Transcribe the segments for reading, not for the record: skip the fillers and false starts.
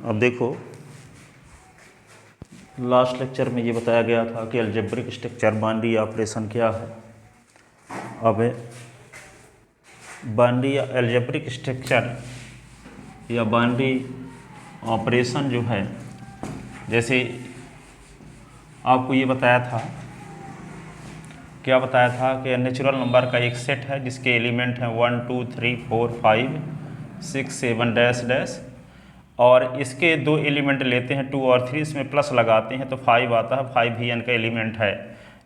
अब देखो, last lecture में ये बताया गया था कि अलजेब्रिक स्ट्रक्चर बाइनरी ऑपरेशन क्या है। अब बाइनरी अलजेब्रिक स्ट्रक्चर या बाइनरी ऑपरेशन जो है, जैसे आपको ये बताया था, क्या बताया था कि नेचुरल नंबर का एक सेट है जिसके एलिमेंट हैं 1 2 3 4 5 6 7 डैश डैश, और इसके दो एलिमेंट लेते हैं 2 और 3, इसमें प्लस लगाते हैं तो 5 आता है, 5 भी n का एलिमेंट है।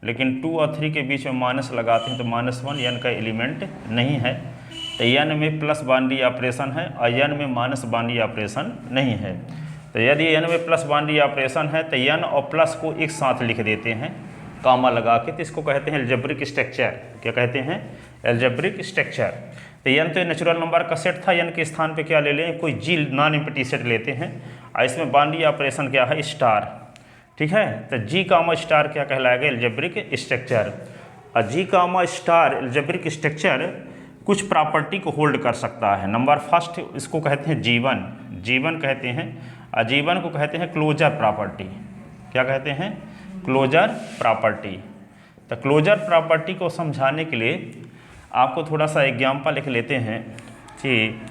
लेकिन 2 और 3 के बीच में माइनस लगाते हैं तो -1 n का एलिमेंट नहीं है। तो n में प्लस बाइनरी ऑपरेशन है और n में माइनस बाइनरी ऑपरेशन नहीं है। तो यदि n में प्लस बाइनरी ऑपरेशन है तो n और प्लस को एक साथ लिख देते हैं कामा लगा के, तो इसको कहते हैं अलजेब्रिक स्ट्रक्चर। क्या कहते हैं? Algebraic structure. तो n तो नेचुरल नंबर का सेट था, n के स्थान पे क्या ले लें, कोई जी नॉन एम्प्टी सेट लेते हैं और इसमें बाइनरी ऑपरेशन क्या है, स्टार। ठीक है, तो जी कामा स्टार क्या कहलाएगा, अलजेब्रिक स्ट्रक्चर। और जी कामा स्टार अलजेब्रिक स्ट्रक्चर कुछ प्रॉपर्टी को होल्ड कर सकता है। नंबर फर्स्ट इसको कहते हैं जीवन, जीवन कहते हैं, और जीवन को कहते हैं क्लोजर प्रॉपर्टी। क्या कहते हैं? Closure property. तो क्लोजर प्रॉपर्टी को समझाने के लिए आपको थोड़ा सा एग्जाम्पल लिख लेते हैं कि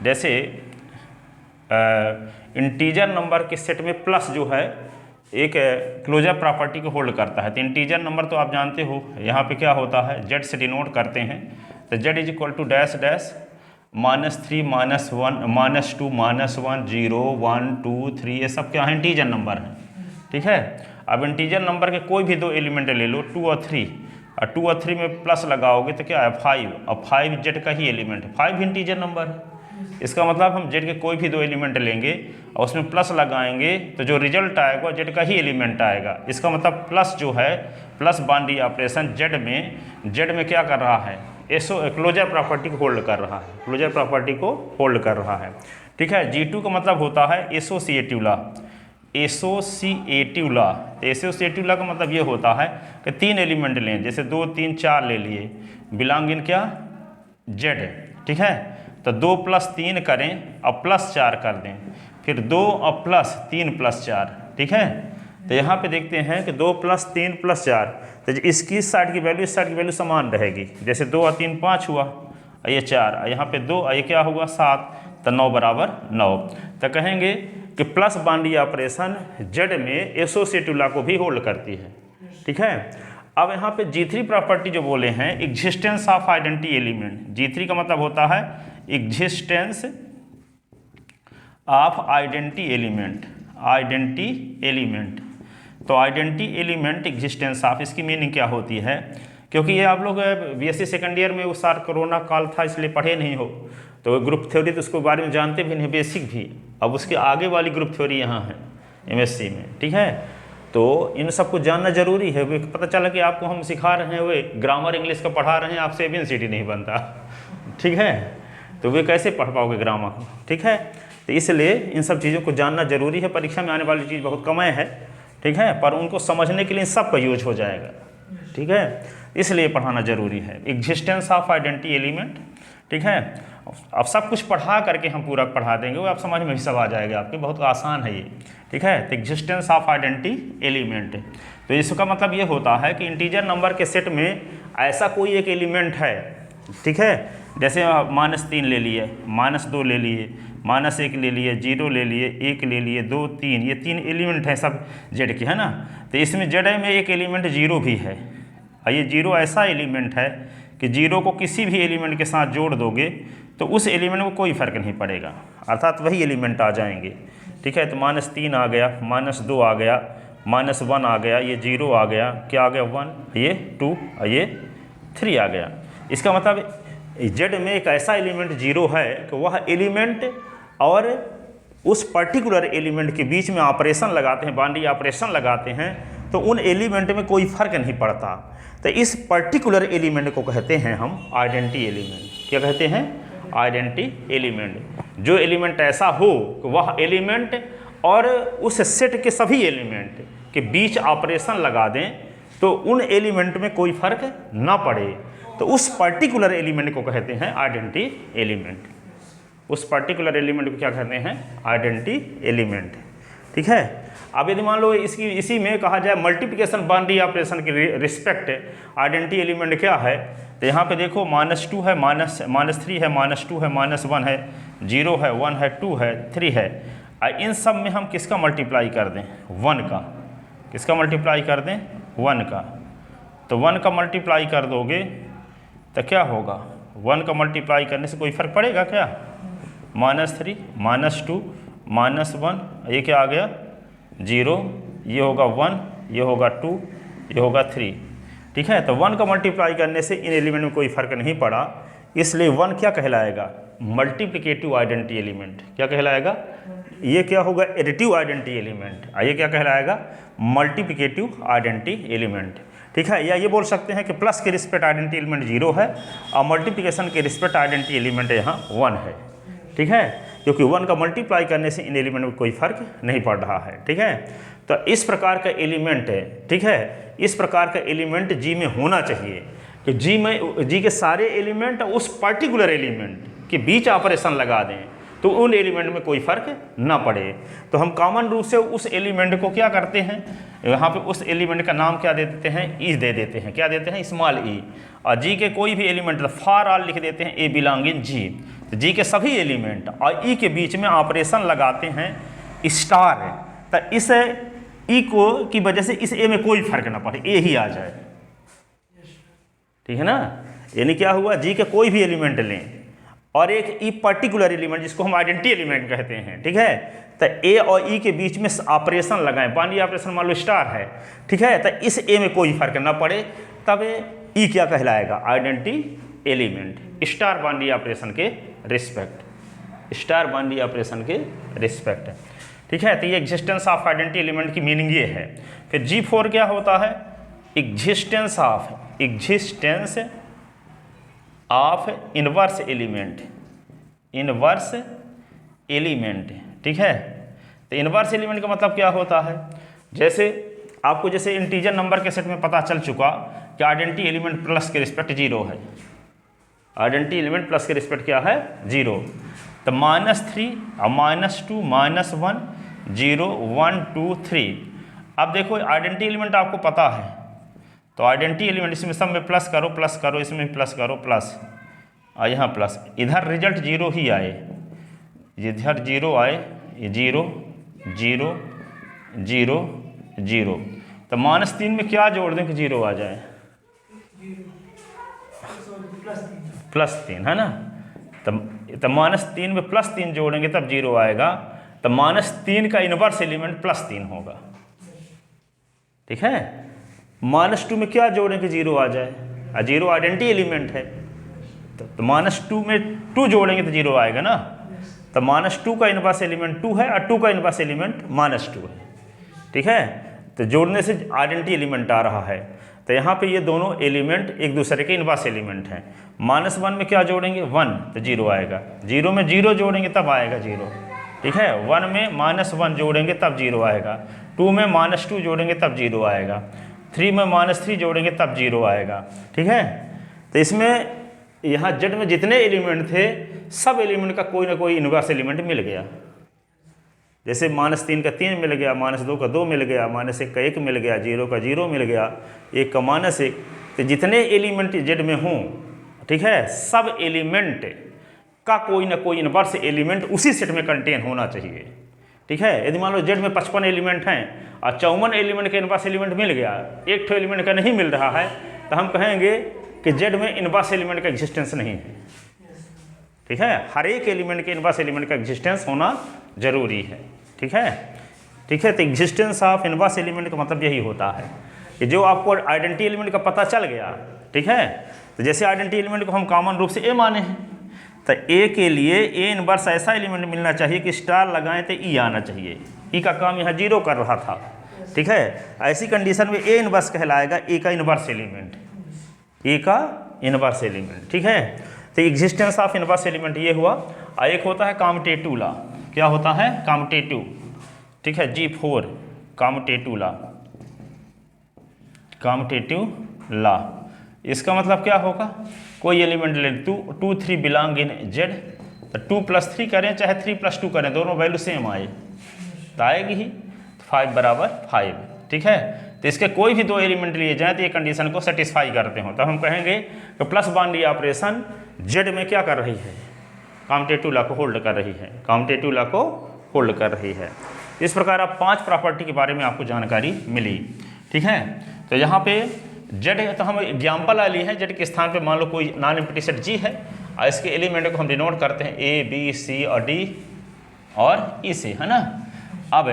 जैसे इंटीजर नंबर के सेट में प्लस जो है एक क्लोजर प्रॉपर्टी को होल्ड करता है। तो इंटीजर नंबर तो आप जानते हो, यहाँ पे क्या होता है, जेड से डिनोट करते हैं। तो Z is equal to dash dash -3 -1 -2 -1 0 1 2 3, ये सब क्या है, इंटीजर नंबर है। ठीक है, अब इंटीजर नंबर के कोई भी दो एलिमेंट ले लो 2 और 3, और 2 और 3 में प्लस लगाओगे तो क्या है 5, और 5 जेड का ही एलिमेंट है, 5 इंटीजर नंबर है। इसका मतलब हम जेड के कोई भी दो एलिमेंट लेंगे और उसमें प्लस लगाएंगे तो जो रिजल्ट आएगा जेड का ही एलिमेंट आएगा। इसका मतलब प्लस जो है, प्लस बाइनरी ऑपरेशन जेड में क्या कर रहा है, क्लोजर प्रॉपर्टी को होल्ड कर रहा है, क्लोजर प्रॉपर्टी को होल्ड कर रहा है। ठीक है, G2 का मतलब होता है associative law, associative law. Associative law का मतलब ये होता है कि 3 एलिमेंट लें, जैसे 2 3 4 ले लिए, बिलोंग इन क्या, जेड। ठीक है, तो 2 + 3 करें और +4 कर दें, फिर 2 और +3 +4। ठीक है, तो यहाँ पे देखते हैं कि 2 + 3 +4, तो इसकी इस साइड की वैल्यू इस साइड की वैल्यू समान रहेगी। जैसे 2 और 3 5 हुआ, और ये 4, और यहाँ पे 2 और ये क्या होगा 7, तो 9 = 9। तो कहेंगे कि प्लस बाइनरी ऑपरेशन जेड में एसोसिएटिव लॉ को भी होल्ड करती है। ठीक है, अब यहाँ पे G3 प्रॉपर्टी जो बोले हैं, existence of identity element. G3 का मतलब होता है existence of identity element, identity element. तो आइडेंटिटी एलिमेंट एग्जिस्टेंस ऑफ, इसकी मीनिंग क्या होती है, क्योंकि ये आप लोग BSc सेकेंड ईयर में उस साल कोरोना काल था इसलिए पढ़े नहीं हो, तो ग्रुप थ्योरी तो उसके बारे में जानते भी नहीं, बेसिक भी। अब उसके आगे वाली ग्रुप थ्योरी यहाँ है MSc में। ठीक है, तो इन सबको जानना जरूरी है। वे पता चला कि आपको हम सिखा रहे हैं, वे ग्रामर इंग्लिश का पढ़ा रहे हैं, आपसे ABCD नहीं बनता। ठीक है, तो वे कैसे पढ़ पाओगे ग्रामर को। ठीक है, तो इसलिए इन सब चीज़ों को जानना जरूरी है। परीक्षा में आने वाली चीज़ बहुत कम है, ठीक है, पर उनको समझने के लिए सब का यूज हो जाएगा। ठीक है, इसलिए पढ़ाना जरूरी है, एग्जिस्टेंस ऑफ आइडेंटिटी एलिमेंट। ठीक है, अब सब कुछ पढ़ा करके हम पूरा पढ़ा देंगे, वो आप समझ में भी सब आ जाएगा आपके, बहुत आसान है ये। ठीक है, तो एग्जिस्टेंस ऑफ आइडेंटिटी एलिमेंट, तो इसका मतलब ये होता है कि इंटीजर नंबर के सेट में ऐसा कोई एक एलिमेंट है। ठीक है, जैसे -3 ले लिए, -2 ले लिए, -1 ले लिए, 0 ले लिए, 1 ले लिए, 2 3, ये 3 एलिमेंट हैं सब जेड के, है ना। तो इसमें जेड में एक एलिमेंट 0 भी है, और ये 0 ऐसा एलिमेंट है कि 0 को किसी भी एलिमेंट के साथ जोड़ दोगे तो उस एलिमेंट को कोई फर्क नहीं पड़ेगा, अर्थात वही एलिमेंट आ जाएंगे। ठीक है, तो -3 आ गया, -2 आ गया, -1 आ गया, ये 0 आ गया, क्या आ गया 1, ये 2 और ये 3 आ गया। इसका मतलब जेड में एक ऐसा एलिमेंट 0 है कि वह एलिमेंट और उस पर्टिकुलर एलिमेंट के बीच में ऑपरेशन लगाते हैं, बाइनरी ऑपरेशन लगाते हैं, तो उन एलिमेंट में कोई फर्क नहीं पड़ता। तो इस पर्टिकुलर एलिमेंट को कहते हैं हम आइडेंटिटी एलिमेंट। क्या कहते हैं? Identity element. जो एलिमेंट ऐसा हो कि वह एलिमेंट और उस सेट के सभी एलिमेंट के बीच ऑपरेशन लगा दें तो उन एलिमेंट में कोई फर्क ना पड़े, तो उस पर्टिकुलर एलिमेंट को कहते हैं आइडेंटिटी एलिमेंट। उस पर्टिकुलर एलिमेंट को क्या कहते हैं, आइडेंटिटी एलिमेंट। ठीक है। अब यदि मान लो इसी में कहा जाए मल्टीप्लिकेशन बाइनरी ऑपरेशन की रिस्पेक्ट आइडेंटिटी एलिमेंट क्या है, तो यहाँ पे देखो -2 है, -3 है, -2 है, -1 है, 0 है, 1 है, 2 है, 3 है। इन सब में हम किसका मल्टीप्लाई कर दें, 1 का। किसका मल्टीप्लाई कर दें, 1 का। तो 1 का मल्टीप्लाई कर दोगे तो क्या होगा, 1 का मल्टीप्लाई करने से कोई फ़र्क पड़ेगा क्या, -3, -2, -1, ये क्या आ गया 0, ये होगा 1, ये होगा 2, ये होगा 3। ठीक है। तो 1 का मल्टीप्लाई करने से इन एलिमेंट में कोई फ़र्क नहीं पड़ा, इसलिए 1 क्या कहलाएगा, मल्टीप्लिकेटिव आइडेंटिटी एलिमेंट। क्या कहलाएगा, ये क्या होगा, एडिटिव आइडेंटिटी एलिमेंट। ये क्या कहलाएगा, मल्टीप्लिकेटिव आइडेंटिटी एलिमेंट। ठीक है। या ये बोल सकते हैं कि प्लस के रिस्पेक्ट आइडेंटिटी एलिमेंट 0 है और मल्टीप्लिकेशन के रिस्पेक्ट आइडेंटिटी एलिमेंट यहाँ 1 है। ठीक है। क्योंकि 1 का मल्टीप्लाई करने से इन एलिमेंट में कोई फर्क नहीं पड़ रहा है। ठीक है। तो इस प्रकार का एलिमेंट है, ठीक है, इस प्रकार का एलिमेंट जी में होना चाहिए कि जी के सारे एलिमेंट उस पर्टिकुलर एलिमेंट के बीच ऑपरेशन लगा दें तो उन एलिमेंट में कोई फर्क ना पड़े। तो हम कॉमन रूप से उस एलिमेंट को क्या करते हैं, यहाँ पे उस एलिमेंट का नाम क्या दे देते हैं, ई दे देते हैं। क्या देते हैं, स्मॉल ई। और जी के कोई भी एलिमेंट फॉर ऑल लिख देते हैं, ए बिलोंग इन जी। तो जी के सभी एलिमेंट और ई के बीच में ऑपरेशन लगाते हैं स्टार। तो इस ई को की वजह से इस ए में कोई फर्क ना पड़े, ए ही आ जाए। ठीक है ना। यानी क्या हुआ, जी के कोई भी एलिमेंट लें और एक ई पर्टिकुलर एलिमेंट जिसको हम आइडेंटिटी एलिमेंट कहते हैं। ठीक है। तो ए और ई के बीच में ऑपरेशन लगाएं, बाइनरी ऑपरेशन मान लो स्टार है। ठीक है। तो इस ए में कोई फर्क ना पड़े, तब ई क्या कहलाएगा, identity element. Star binary operation के रिस्पेक्ट, स्टार बाइनरी ऑपरेशन के रिस्पेक्ट। ठीक है। तो ये एग्जिस्टेंस ऑफ आइडेंटिटी एलिमेंट की मीनिंग ये है। फिर G4 क्या होता है, existence of inverse element, inverse element. ठीक है। तो इनवर्स एलिमेंट का मतलब क्या होता है, जैसे आपको जैसे इंटीजर नंबर के सेट में पता चल चुका कि आइडेंटिटी एलिमेंट प्लस के रिस्पेक्ट 0 है। आइडेंटिटी एलिमेंट प्लस के रिस्पेक्ट क्या है, 0। तो -3 और -2, -1, 0, 1, 2, 3। अब देखो आइडेंटिटी एलिमेंट आपको पता है, तो आइडेंटिटी एलिमेंट इसमें सब में प्लस करो, इसमें भी प्लस करो, प्लस और यहाँ प्लस। इधर रिजल्ट 0 ही आए, इधर 0 आए, ये 0, 0, 0, 0। तो -3 में क्या जोड़ दें कि 0 आ जाए, +3 है ना। तो -3 में +3 जोड़ेंगे तब 0 आएगा। तो -3 का इनवर्स एलिमेंट +3 होगा। ठीक है। -2 में क्या जोड़ें कि 0 आ जाए, 0 आइडेंटिटी एलिमेंट है। तो -2 में 2 जोड़ेंगे तो 0 आएगा ना। तो -2 का इनवर्स एलिमेंट 2 है और 2 का इनवर्स एलिमेंट -2 है। ठीक है। तो जोड़ने से आइडेंटिटी एलिमेंट आ रहा है। तो यहाँ पे ये दोनों एलिमेंट एक दूसरे के इनवर्स एलिमेंट हैं। -1 में क्या जोड़ेंगे, 1, तो 0 आएगा। 0 में 0 जोड़ेंगे तब आएगा 0। ठीक है। 1 में -1 जोड़ेंगे तब 0 आएगा। 2 में -2 जोड़ेंगे तब 0 आएगा। 3 में -3 जोड़ेंगे तब 0 आएगा। ठीक है। तो इसमें यहाँ जेड में जितने एलिमेंट थे सब एलिमेंट का कोई ना कोई इनवर्स एलिमेंट मिल गया। जैसे -3 का 3 मिल गया, -2 का 2 मिल गया, -1 का 1 मिल गया, 0 का 0 मिल गया, 1 का -1। तो जितने एलिमेंट जेड में हों, ठीक है, सब एलिमेंट का कोई ना कोई इनवर्स एलिमेंट उसी सेट में कंटेन होना चाहिए। ठीक है। यदि मान लो जेड में 55 एलिमेंट हैं और 54 एलिमेंट का इनवर्स एलिमेंट मिल गया, एक ठो एलिमेंट का नहीं मिल रहा है, तो हम कहेंगे कि जेड में इनवर्स एलिमेंट का एग्जिस्टेंस नहीं है। ठीक है। हर एक एलिमेंट के इनवर्स एलिमेंट का एग्जिस्टेंस होना जरूरी है। ठीक है। ठीक है। तो एग्जिस्टेंस ऑफ इनवर्स एलिमेंट का मतलब यही होता है कि जो आपको आइडेंटिटी एलिमेंट का पता चल गया। ठीक है। तो जैसे आइडेंटिटी एलिमेंट को हम कॉमन रूप से ए माने हैं, तो ए के लिए ए इनवर्स ऐसा एलिमेंट मिलना चाहिए कि स्टार लगाएं तो ई आना चाहिए। ई का काम यहाँ 0 कर रहा था। ठीक है। ऐसी कंडीशन में ए इनवर्स कहलाएगा ए का इनवर्स एलिमेंट, ए का इनवर्स एलिमेंट। ठीक है। तो एग्जिस्टेंस ऑफ इनवर्स एलिमेंट ये हुआ। और एक होता है कॉम्यूटेटिव लॉ। क्या होता है, कॉम्यूटेटिव। ठीक है। G4 commutative law, commutative law. इसका मतलब क्या होगा, कोई एलिमेंट ले 2, 3 बिलोंग इन जेड, तो 2+3 करें चाहे 3+2 करें, दोनों वैल्यू सेम आए तो आएगी ही। 5 बराबर 5, ठीक है। तो इसके कोई भी दो एलिमेंट लिए जाएं तो ये कंडीशन को सेटिस्फाई करते हो, तो हम कहेंगे कि प्लस बाउंड्री ऑपरेशन जेड में क्या कर रही है, कम्यूटेटिव लॉ को होल्ड कर रही है, कम्यूटेटिव लॉ को होल्ड कर रही है। इस प्रकार आप 5 प्रॉपर्टी के बारे में आपको जानकारी मिली, ठीक है। तो यहाँ पे जेड है तो हम एग्जाम्पल आ लिए हैं, जेड के स्थान पे मान लो कोई नॉन एम्प्टी सेट जी है और इसके एलिमेंट को हम डिनोट करते हैं ए बी सी और डी और ई से, है ना। अब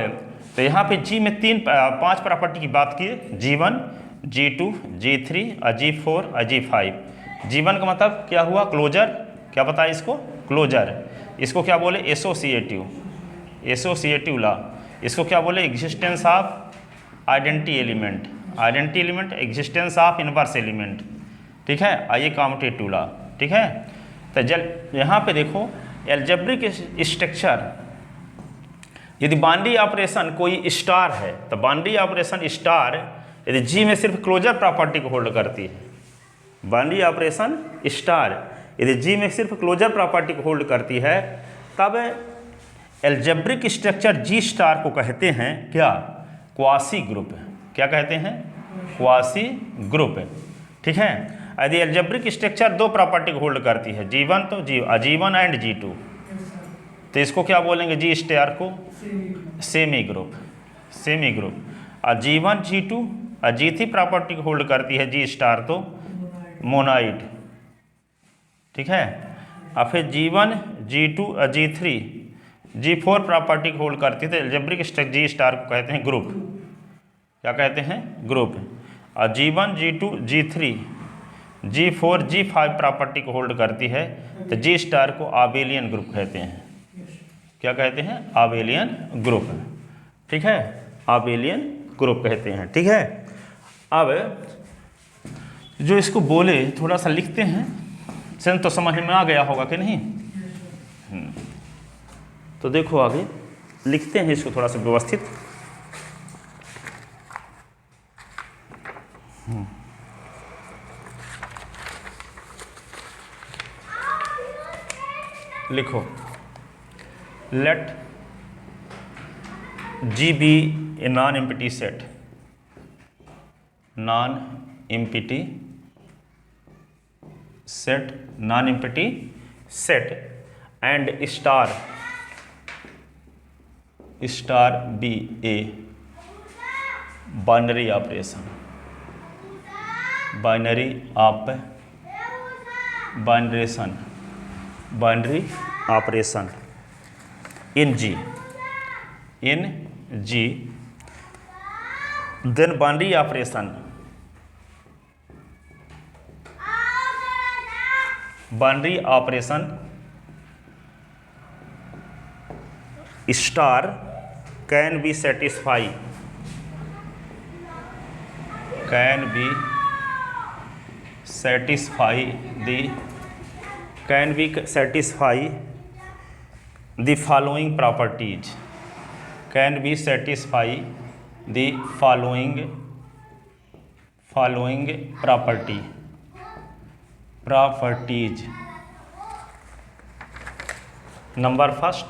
तो यहाँ पे जी में 5 प्रॉपर्टी की बात की, G1, G2, G3 और G4 और G5। G1 का मतलब क्या हुआ, क्लोजर, क्या बताया इसको, क्लोजर। इसको क्या बोले, एसोसिएटिव, एसोसिएटिव लॉ। इसको क्या बोले, existence of identity element, identity element, existence of inverse element, ठीक है। आइए कम्यूटेटिव लॉ, ठीक है। तो यहाँ पे देखो एल्जेब्रिक स्ट्रक्चर, यदि बाउंड्री ऑपरेशन कोई स्टार है तो बाउंड्री ऑपरेशन स्टार यदि जी में सिर्फ क्लोजर प्रॉपर्टी को होल्ड करती है, बाउंड्री ऑपरेशन स्टार यदि जी में सिर्फ क्लोजर प्रॉपर्टी को होल्ड करती है, तब एल्जेब्रिक स्ट्रक्चर जी स्टार को कहते हैं क्या, क्वासी ग्रुप। क्या कहते हैं, क्वासी ग्रुप, ठीक है। यदि एल्जेब्रिक स्ट्रक्चर दो प्रॉपर्टी को होल्ड करती है, G1 तो G1 एंड G2, तो इसको क्या बोलेंगे, जी स्टार को सेमी ग्रुप, सेमी ग्रुप। और G1 G2 और G3 प्रॉपर्टी को होल्ड करती है जी स्टार तो मोनाइड, ठीक है। और फिर G1 G2 और G3 G4 प्रॉपर्टी को होल्ड करती है तो एल्जेब्रिक स्ट्रक्चर जी स्टार को कहते हैं ग्रुप। क्या कहते हैं, ग्रुप। और G1 G2 G3 G4 G5 property को होल्ड करती है तो जी स्टार को आबेलियन ग्रुप कहते हैं। क्या कहते हैं, आबेलियन ग्रुप, ठीक है, आबेलियन ग्रुप कहते हैं, ठीक है। अब जो इसको बोले थोड़ा सा लिखते हैं, सेंस तो समझ में आ गया होगा कि नहीं। तो देखो आगे लिखते हैं इसको थोड़ा सा व्यवस्थित। लिखो, let G be a non-empty set, non-empty set, non-empty set, and star be a binary operation, binary operation in G, then boundary operation star can be satisfy the following properties, can be satisfy the following properties। Number first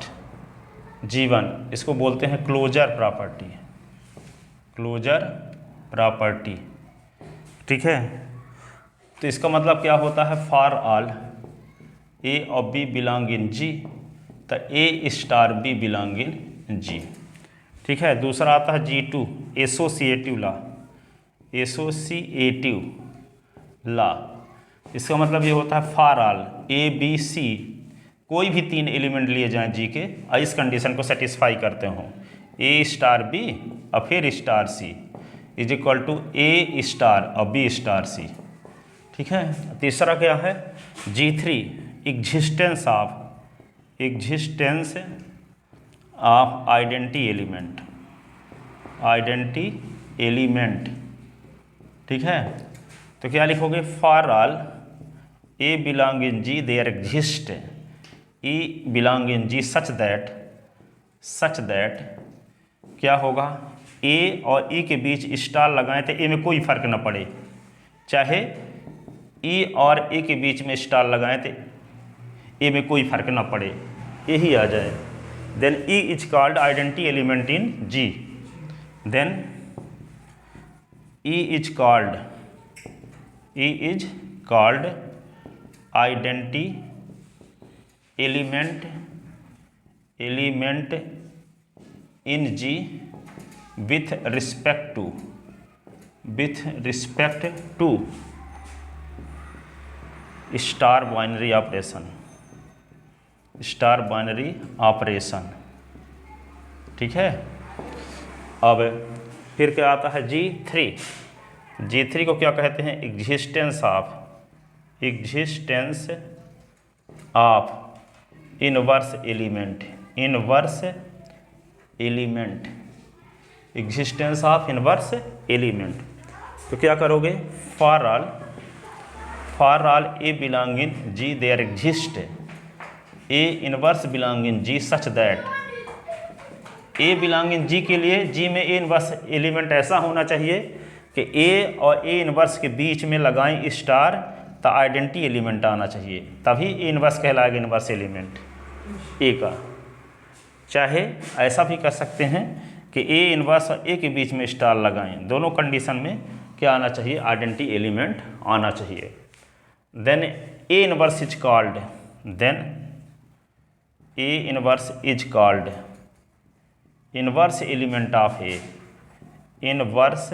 G1, इसको बोलते हैं closure property, closure property, ठीक है। तो इसका मतलब क्या होता है, फॉर ऑल A और B बिलोंग इन G, तो A star B belong in G, ठीक है। दूसरा आता है G2, associative law, associative law. इसका मतलब ये होता है for all A B C, कोई भी 3 एलिमेंट लिए जाएं जी के और इस कंडीशन को सेटिस्फाई करते हों, A स्टार B और फिर star C is equal to A star और B स्टार C, ठीक है। तीसरा क्या है, G3, existence of identity element, ठीक है। तो क्या लिखोगे, for all A belong in G there exist E belong in G such that क्या होगा, A और E के बीच स्टार लगाएं तो A में कोई फर्क न पड़े, चाहे E और A के बीच में स्टार लगाएं तो ए में कोई फर्क ना पड़े, ए ही आ जाए। Then E is called identity element in G. Then E is called identity element in G with respect to star binary operation. ठीक है। अब फिर क्या आता है G3 को क्या कहते हैं? Existence of inverse element existence of inverse element. तो क्या करोगे? For all A belong in G there exist A inverse belong in G such that. A belong in G के लिए जी में ए इनवर्स एलिमेंट ऐसा होना चाहिए कि ए और ए इनवर्स के बीच में लगाएं स्टार तो आइडेंटिटी एलिमेंट आना चाहिए, तभी ए इनवर्स कहलाएगा इनवर्स एलिमेंट ए का। चाहे ऐसा भी कर सकते हैं कि ए इनवर्स और ए के बीच में स्टार लगाएं, दोनों कंडीशन में क्या आना चाहिए? आइडेंटिटी एलिमेंट आना चाहिए। Then A inverse is called inverse element of A. Inverse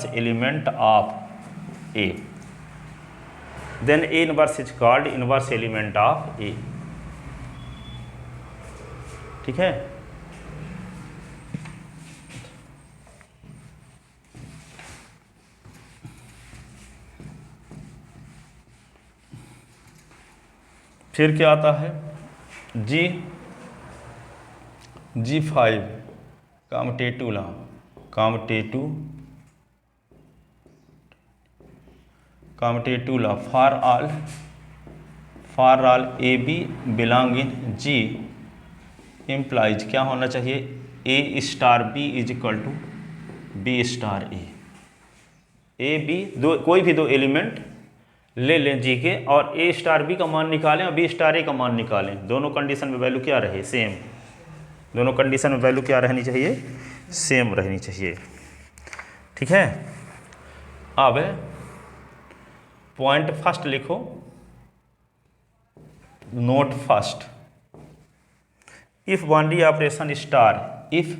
element of A. Then A inverse is called inverse element of A. ठीक है। फिर क्या आता है? G5 commutative law for all A B belong in G implies क्या होना चाहिए? A star B is equal to B star A B कोई भी दो एलिमेंट ले लें जी के और ए स्टार बी का मान निकालें और बी स्टार ए का मान निकालें। दोनों कंडीशन में वैल्यू क्या रहे? सेम। दोनों कंडीशन में वैल्यू क्या रहनी चाहिए? सेम रहनी चाहिए। ठीक है। अब पॉइंट फर्स्ट लिखो, node first. If binary operation star, if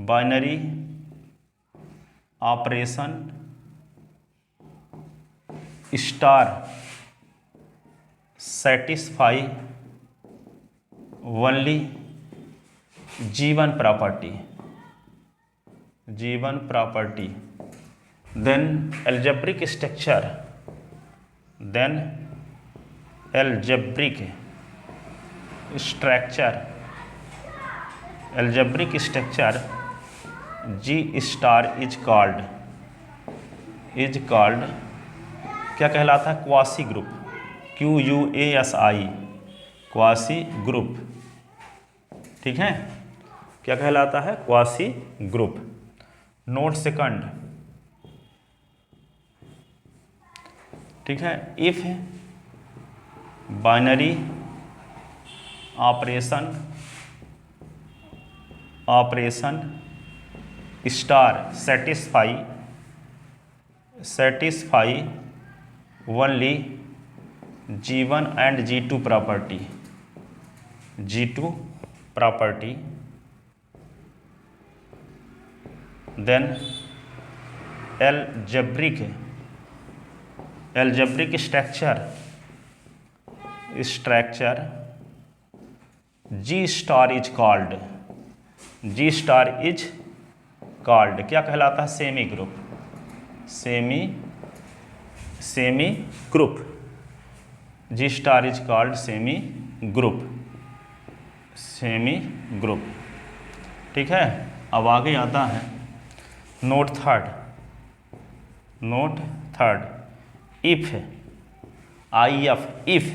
binary operation star satisfy only G1 property, then algebraic structure G star is called क्या कहलाता है? Quasi group, QUASI quasi group. ठीक है। क्या कहलाता है? Quasi group. Note second. ठीक है। If binary operation star satisfy only G1 and G2 property, then algebraic structure G star is called क्या कहलाता है? Semi group. G star is called semi group. ठीक है। अब आगे आता है note third. If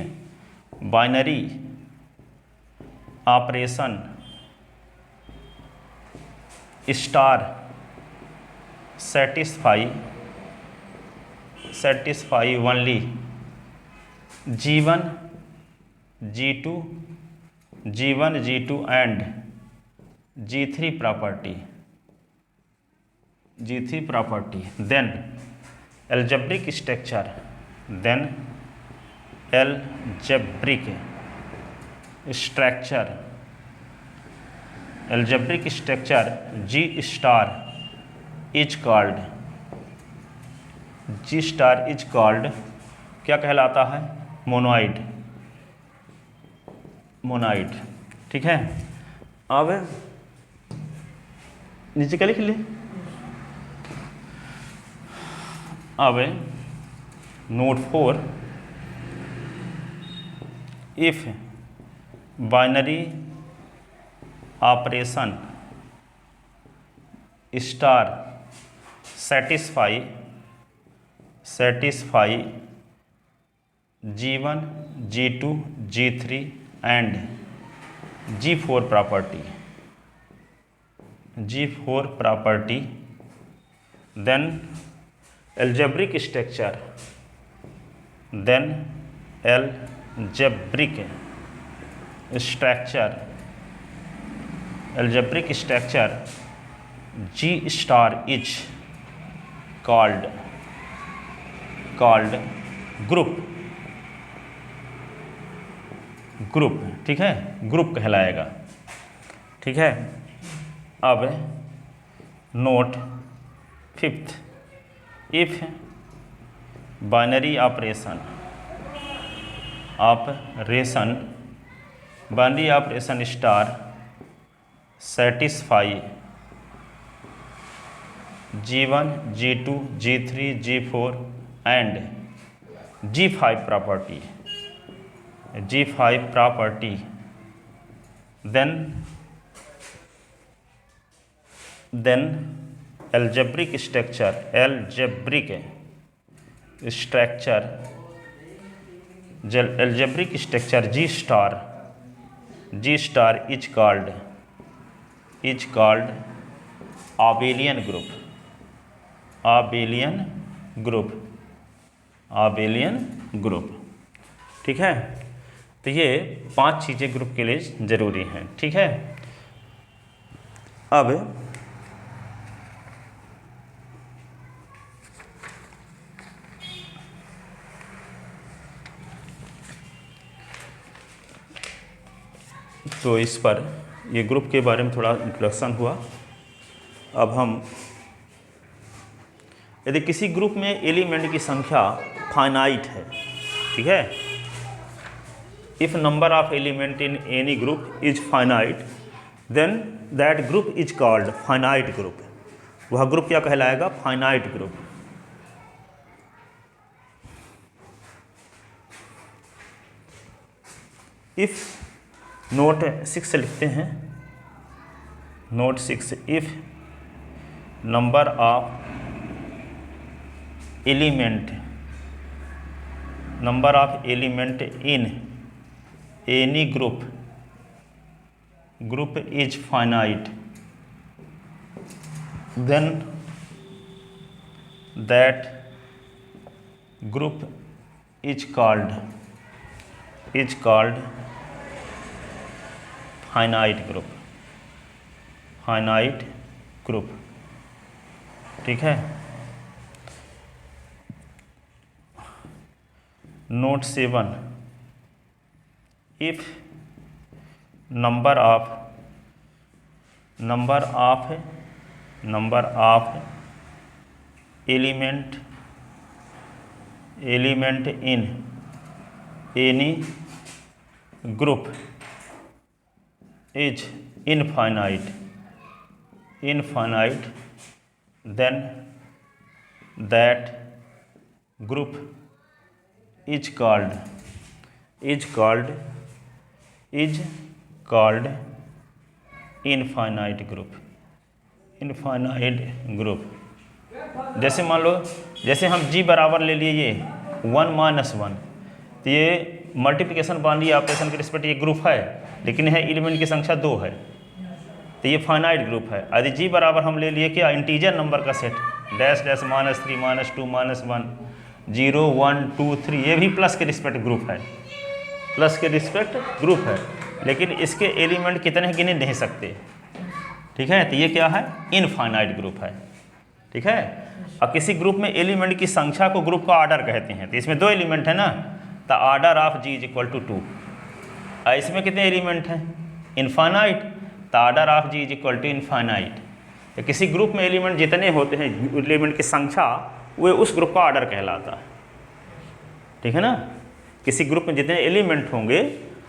binary operation star satisfy satisfy only G1, G2, G1, G2 and G3 property. G3 property. Then algebraic structure. Then algebraic structure. Algebraic structure G star is called. G star is called क्या कहलाता है? Monoid. Monoid. ठीक है. अब नीचे क्या लिख ले? अब note 4, if binary operation star satisfy G1, G2, G3 and G4 property. G4 property. Then algebraic structure. Then algebraic structure. Algebraic structure G star is called group. ठीक है, ग्रुप कहलाएगा. ठीक है. अब note 5, if binary operation star satisfy G1, G2, G3, G4 and G5 property. Then algebraic structure G star is called abelian group. ठीक है. तो ये 5 चीज़ें ग्रुप के लिए ज़रूरी हैं. ठीक है. अब तो इस पर ये ग्रुप के बारे में थोड़ा इंट्रोडक्शन हुआ. अब हम यदि किसी ग्रुप में एलिमेंट की संख्या फाइनाइट है, ठीक है, if number of element in any group is finite, then that group is called finite group. वह ग्रुप क्या कहलाएगा? Finite group. इफ नोट 6 लिखते हैं. Note 6, if number of element in any group is finite, then that group is called finite group. ठीक है. Note 7, if number of element in any group is infinite, then that group is called infinite group. जैसे मान लो, जैसे हम g बराबर ले लिए ये 1 - 1, तो ये मल्टीप्लिकेशन बाइनरी ऑपरेशन के रिस्पेक्ट ये ग्रुप है, लेकिन है एलिमेंट की संख्या 2 है, तो ये फाइनाइट ग्रुप है. यदि g बराबर हम ले लिए क्या? इंटीजर नंबर का सेट, -3, -2, -1, 0 1 2 3, ये भी प्लस के रिस्पेक्ट ग्रुप है, प्लस के रिस्पेक्ट ग्रुप है, लेकिन इसके एलिमेंट कितने गिने नहीं सकते। ठीक है, तो ये क्या है, इनफाइनाइट ग्रुप है। ठीक है, और किसी ग्रुप में एलिमेंट की संख्या को ग्रुप का ऑर्डर कहते हैं। तो इसमें 2 एलिमेंट है ना, तो order of G is equal to 2। इसमें कितने एलिमेंट हैं, इनफाइनाइट, तो order of G is equal to infinite. तो किसी ग्रुप में एलिमेंट जितने होते हैं, एलिमेंट की संख्या, वो उस ग्रुप का ऑर्डर कहलाता है। ठीक है ना, किसी ग्रुप में जितने एलिमेंट होंगे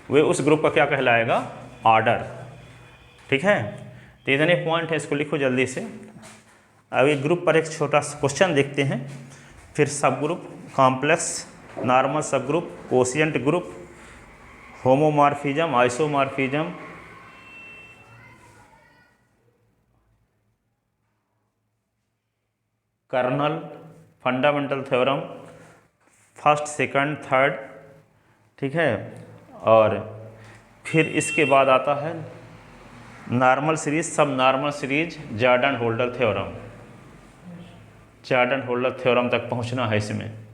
वे उस ग्रुप का क्या कहलाएगा, ऑर्डर। ठीक है, तो इतने पॉइंट है, इसको लिखो जल्दी से। अब एक ग्रुप पर एक छोटा सा क्वेश्चन देखते हैं, फिर subgroup, complex, normal subgroup, quotient group, homomorphism, isomorphism, kernel, fundamental theorem, first, second, third. ठीक है, और फिर इसके बाद आता है normal series, subnormal series, Jordan Holder theorem. Jordan Holder theorem तक पहुंचना है इसमें।